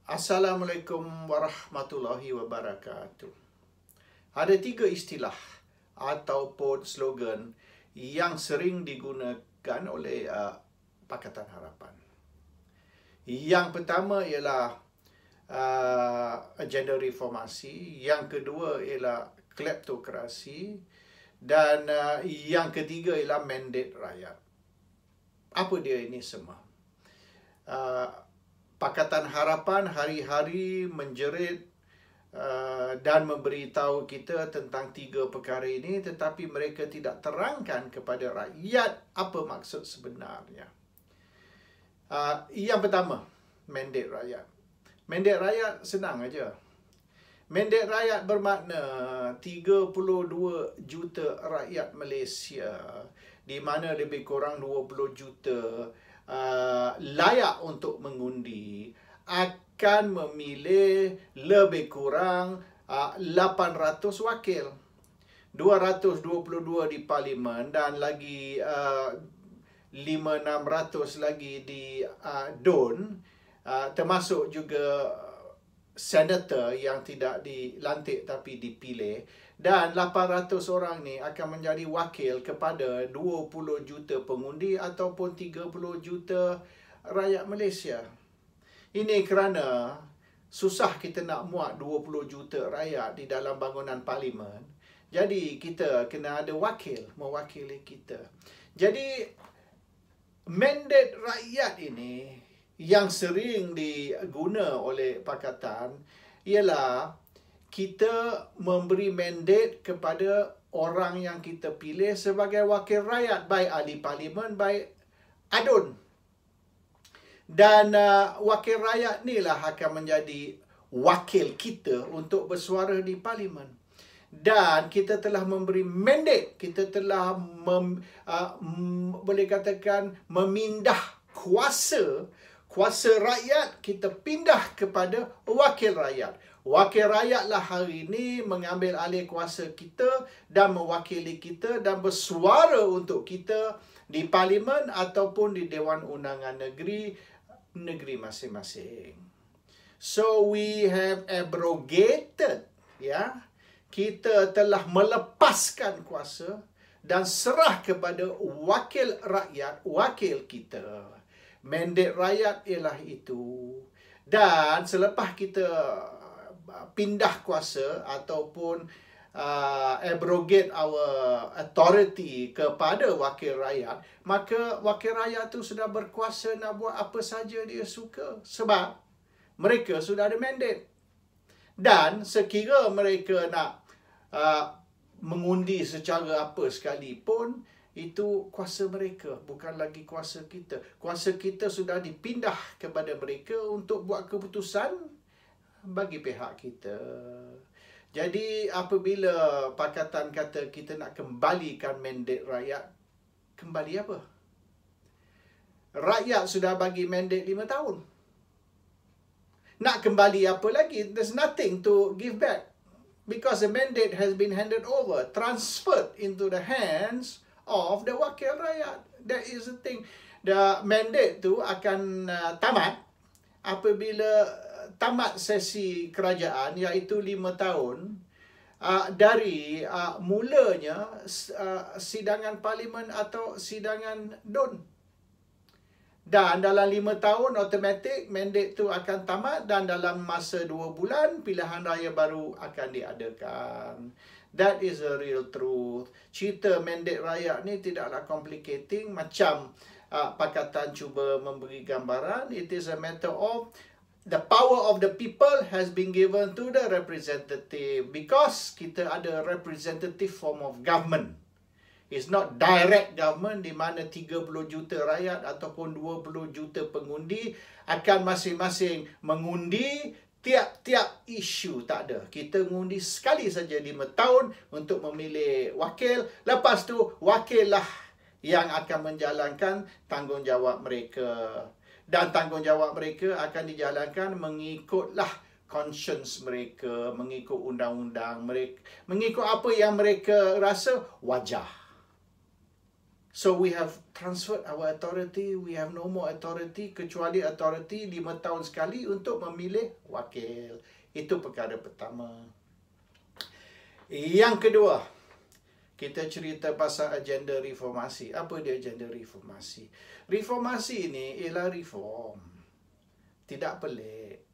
Assalamualaikum warahmatullahi wabarakatuh. Ada 3 istilah ataupun slogan yang sering digunakan oleh Pakatan Harapan. Yang pertama ialah agenda reformasi, yang kedua ialah kleptokrasi, dan yang ketiga ialah mandat rakyat. Apa dia ini semua? Pakatan Harapan hari-hari menjerit dan memberitahu kita tentang 3 perkara ini, tetapi mereka tidak terangkan kepada rakyat apa maksud sebenarnya. Yang pertama, mandat rakyat. Mandat rakyat senang aja. Mandat rakyat bermakna 32 juta rakyat Malaysia, di mana lebih kurang 20 juta layak untuk mengundi, akan memilih lebih kurang 800 wakil. 222 di Parlimen dan lagi 500-600 lagi di DUN, termasuk juga senator yang tidak dilantik tapi dipilih. Dan 800 orang ni akan menjadi wakil kepada 20 juta pengundi ataupun 30 juta rakyat Malaysia. Ini kerana susah kita nak muat 20 juta rakyat di dalam bangunan Parlimen. Jadi kita kena ada wakil mewakili kita. Jadi mandat rakyat ini yang sering diguna oleh Pakatan ialah kita memberi mandat kepada orang yang kita pilih sebagai wakil rakyat, baik ahli Parlimen, baik ADUN. Dan wakil rakyat ni lah akan menjadi wakil kita untuk bersuara di Parlimen. Dan kita telah memberi mandat, kita telah boleh katakan memindah kuasa rakyat, kita pindah kepada wakil rakyat. Wakil rakyatlah hari ini mengambil alih kuasa kita dan mewakili kita dan bersuara untuk kita di Parlimen ataupun di Dewan Undangan negeri masing-masing. So we have abrogated, kita telah melepaskan kuasa dan serah kepada wakil rakyat, wakil kita. Mandat rakyat ialah itu. Dan selepas kita pindah kuasa ataupun abrogate our authority kepada wakil rakyat, maka wakil rakyat tu sudah berkuasa nak buat apa saja dia suka, sebab mereka sudah ada mandat. Dan sekira mereka nak mengundi secara apa sekalipun, itu kuasa mereka, bukan lagi kuasa kita. Kuasa kita sudah dipindah kepada mereka untuk buat keputusan bagi pihak kita. Jadi apabila Pakatan kata kita nak kembalikan mandat rakyat, kembali apa? Rakyat sudah bagi mandat 5 tahun. Nak kembali apa lagi? There's nothing to give back. Because the mandate has been handed over, transferred into the hands of the wakil rakyat. That is the thing. The mandate tu akan tamat apabila tamat sesi kerajaan, iaitu 5 tahun dari mulanya sidangan Parlimen atau sidangan DUN. Dan dalam 5 tahun automatik mandat tu akan tamat dan dalam masa 2 bulan pilihan raya baru akan diadakan. That is a real truth. Cerita mandat rakyat ni tidaklah complicating macam Pakatan cuba memberi gambaran. It is a matter of the power of the people has been given to the representative, because kita ada representative form of government. It's not direct government di mana 30 juta rakyat ataupun 20 juta pengundi akan masing-masing mengundi tiap-tiap isu. Tak ada. Kita mengundi sekali saja 5 tahun untuk memilih wakil. Lepas tu wakil lah yang akan menjalankan tanggungjawab mereka. Dan tanggungjawab mereka akan dijalankan mengikutlah conscience mereka, mengikut undang-undang mereka, mengikut apa yang mereka rasa wajar. So we have transferred our authority. We have no more authority kecuali authority 5 tahun sekali untuk memilih wakil. Itu perkara pertama. Yang kedua, kita cerita pasal agenda reformasi. Apa dia agenda reformasi? Reformasi ini ialah reform. Tidak pelik.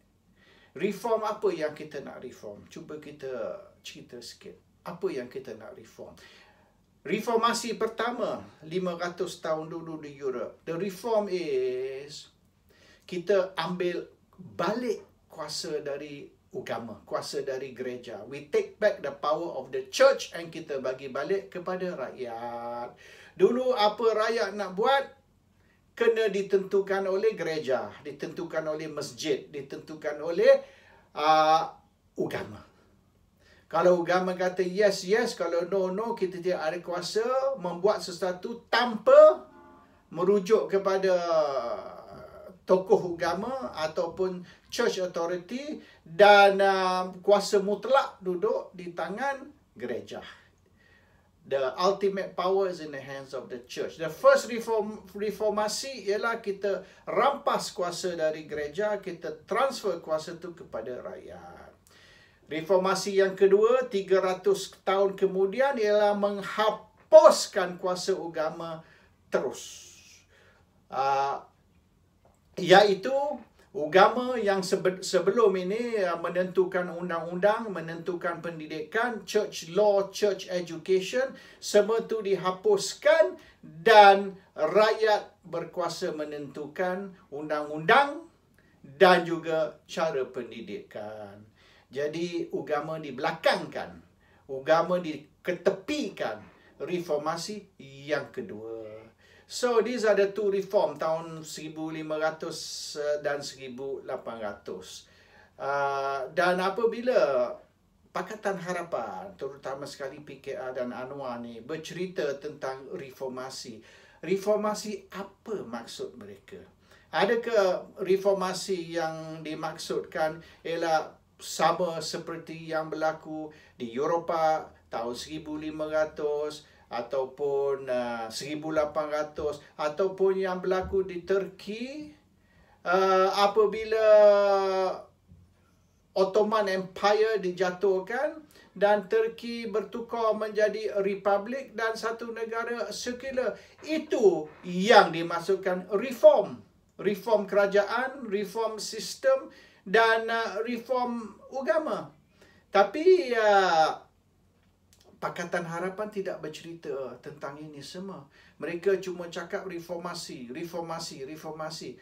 Reform apa yang kita nak reform? Cuba kita cerita sikit. Apa yang kita nak reform? Reformasi pertama 500 tahun dulu di Europe. The reform is kita ambil balik kuasa dari agama, kuasa dari gereja. We take back the power of the church and kita bagi balik kepada rakyat. Dulu apa rakyat nak buat kena ditentukan oleh gereja, ditentukan oleh masjid, ditentukan oleh agama. Kalau agama kata yes, yes. Kalau no, no. Kita tidak ada kuasa membuat sesuatu tanpa merujuk kepada tokoh agama ataupun church authority. Dan kuasa mutlak duduk di tangan gereja. The ultimate power is in the hands of the church. The first reformasi ialah kita rampas kuasa dari gereja. Kita transfer kuasa itu kepada rakyat. Reformasi yang kedua, 300 tahun kemudian, ialah menghapuskan kuasa agama terus. Iaitu agama yang sebelum ini menentukan undang-undang, menentukan pendidikan, church law, church education, semua itu dihapuskan dan rakyat berkuasa menentukan undang-undang dan juga cara pendidikan. Jadi agama dibelakangkan, agama diketepikan. Reformasi yang kedua. So these are the two reform tahun 1500 dan 1800. Dan apabila Pakatan Harapan, terutama sekali PKR dan Anwar ni bercerita tentang reformasi. Reformasi apa maksud mereka? Adakah reformasi yang dimaksudkan ialah sama seperti yang berlaku di Eropah tahun 1500 ataupun 1800 ataupun yang berlaku di Turki apabila Ottoman Empire dijatuhkan dan Turki bertukar menjadi republik dan satu negara sekular. Itu yang dimaksudkan reform. Reform kerajaan, reform sistem dan reform agama. Tapi Pakatan Harapan tidak bercerita tentang ini semua. Mereka cuma cakap reformasi, reformasi, reformasi.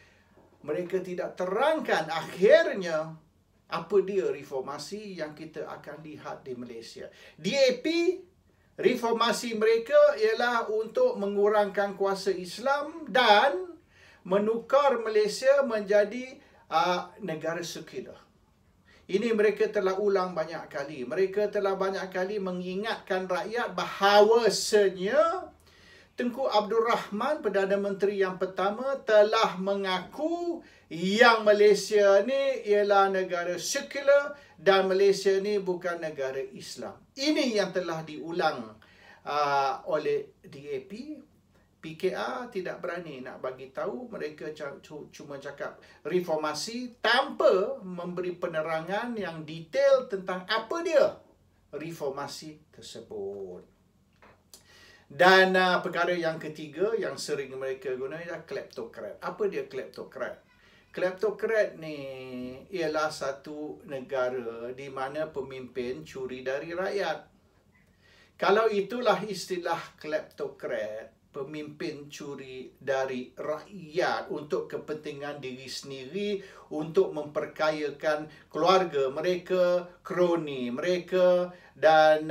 Mereka tidak terangkan akhirnya apa dia reformasi yang kita akan lihat di Malaysia. DAP, reformasi mereka ialah untuk mengurangkan kuasa Islam dan menukar Malaysia menjadi negara sekular. Ini mereka telah ulang banyak kali. Mereka telah banyak kali mengingatkan rakyat bahawasanya Tengku Abdul Rahman, Perdana Menteri yang pertama, telah mengaku yang Malaysia ni ialah negara sekular dan Malaysia ni bukan negara Islam. Ini yang telah diulang oleh DAP. PKR tidak berani nak bagi tahu. Mereka cuma cakap reformasi tanpa memberi penerangan yang detail tentang apa dia reformasi tersebut. Dan perkara yang ketiga yang sering mereka guna ialah kleptokrat. Apa dia kleptokrat? Kleptokrat ni ialah satu negara di mana pemimpin curi dari rakyat. Kalau itulah istilah kleptokrat, pemimpin curi dari rakyat untuk kepentingan diri sendiri, untuk memperkayakan keluarga mereka, kroni mereka, dan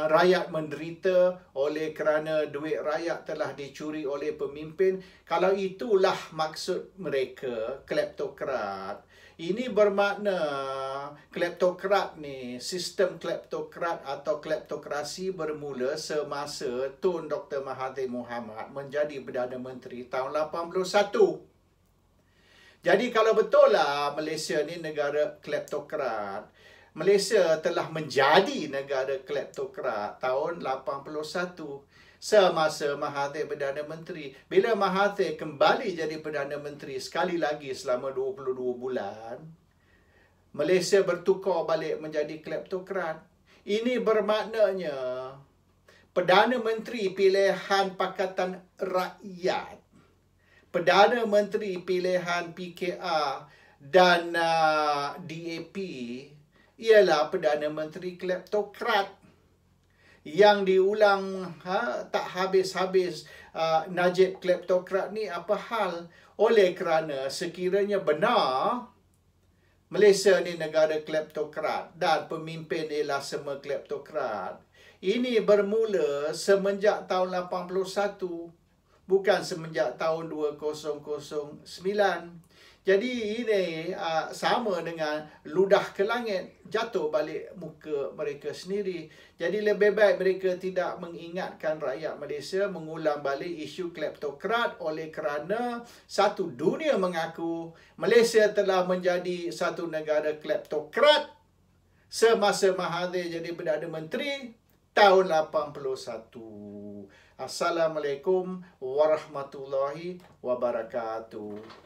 rakyat menderita oleh kerana duit rakyat telah dicuri oleh pemimpin. Kalau itulah maksud mereka, kleptokrat. Ini bermakna kleptokrat ni, sistem kleptokrat atau kleptokrasi bermula semasa Tun Dr. Mahathir Mohamad menjadi Perdana Menteri tahun 81. Jadi kalau betul lah Malaysia ni negara kleptokrat, Malaysia telah menjadi negara kleptokrat tahun 81. semasa Mahathir Perdana Menteri. Bila Mahathir kembali jadi Perdana Menteri sekali lagi selama 22 bulan, Malaysia bertukar balik menjadi kleptokrat. Ini bermaknanya Perdana Menteri pilihan Pakatan Rakyat, Perdana Menteri pilihan PKR dan DAP ialah Perdana Menteri kleptokrat yang diulang tak habis-habis. Najib kleptokrat ni apa hal? Oleh kerana sekiranya benar Malaysia ni negara kleptokrat dan pemimpin ialah semua kleptokrat, ini bermula semenjak tahun 81, bukan semenjak tahun 2009. Jadi ini sama dengan ludah ke langit, jatuh balik muka mereka sendiri. Jadi lebih baik mereka tidak mengingatkan rakyat Malaysia mengulang balik isu kleptokrat, oleh kerana satu dunia mengaku Malaysia telah menjadi satu negara kleptokrat semasa Mahathir jadi Perdana Menteri tahun 81. Assalamualaikum warahmatullahi wabarakatuh.